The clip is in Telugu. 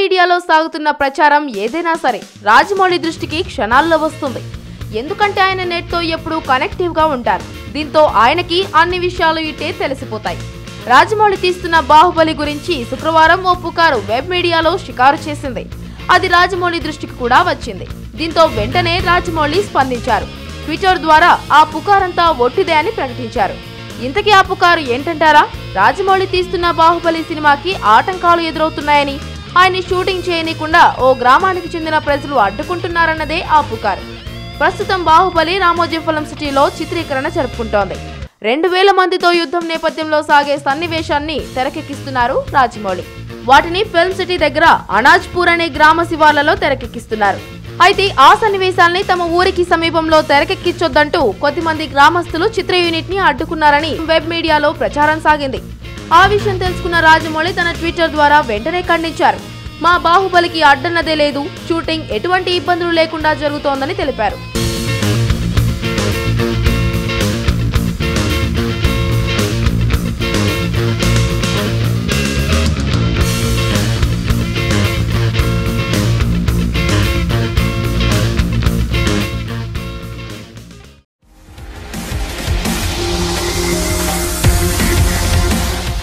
మీడియాలో సాగుతున్న ప్రచారం ఏదైనా సరే రాజమౌళి దృష్టికి క్షణాల్లో వస్తుంది. ఎందుకంటే ఆయన నెట్ తో ఎప్పుడూ కనెక్టివ్ గా ఉంటారు. దీంతో ఆయనకి అన్ని విషయాలు ఇట్టే తెలిసిపోతాయి. రాజమౌళి తీస్తున్న బాహుబలి గురించి శుక్రవారం ఓ పుకారు వెబ్ మీడియాలో షికారు చేసింది. అది రాజమౌళి దృష్టికి కూడా వచ్చింది. దీంతో వెంటనే రాజమౌళి స్పందించారు. ట్విట్టర్ ద్వారా ఆ పుకారంతా ఒట్టిదే అని ప్రకటించారు. ఇంతకీ ఆ పుకారు ఏంటంటారా? రాజమౌళి తీస్తున్న బాహుబలి సినిమాకి ఆటంకాలు ఎదురవుతున్నాయని, ఆయన్ని షూటింగ్ చేయనీయకుండా ఓ గ్రామానికి చెందిన ప్రజలు అడ్డుకుంటున్నారన్నదే ఆ పుకారు. ప్రస్తుతం బాహుబలి రామోజీ ఫిల్మ్ సిటీలో చిత్రీకరణ జరుపుకుంటోంది. 2000 మందితో యుద్ధం నేపథ్యంలో సాగే సన్నివేశాన్ని తెరకెక్కిస్తున్నారు రాజమౌళి. వాటిని ఫిల్మ్ సిటీ దగ్గర అనాజ్పూర్ అనే గ్రామ శివార్లలో తెరకెక్కిస్తున్నారు. అయితే ఆ సన్నివేశాల్ని తమ ఊరికి సమీపంలో తెరకెక్కించొద్దంటూ కొద్దిమంది గ్రామస్తులు చిత్ర యూనిట్ ని అడ్డుకున్నారని వెబ్ మీడియాలో ప్రచారం సాగింది. ఆ విషయం తెలుసుకున్న రాజమౌళి తన ట్విట్టర్ ద్వారా వెంటనే ఖండించారు. మా బాహుబలికి అడ్డన్నదే లేదు, షూటింగ్ ఎటువంటి ఇబ్బందులు లేకుండా జరుగుతోందని తెలిపారు.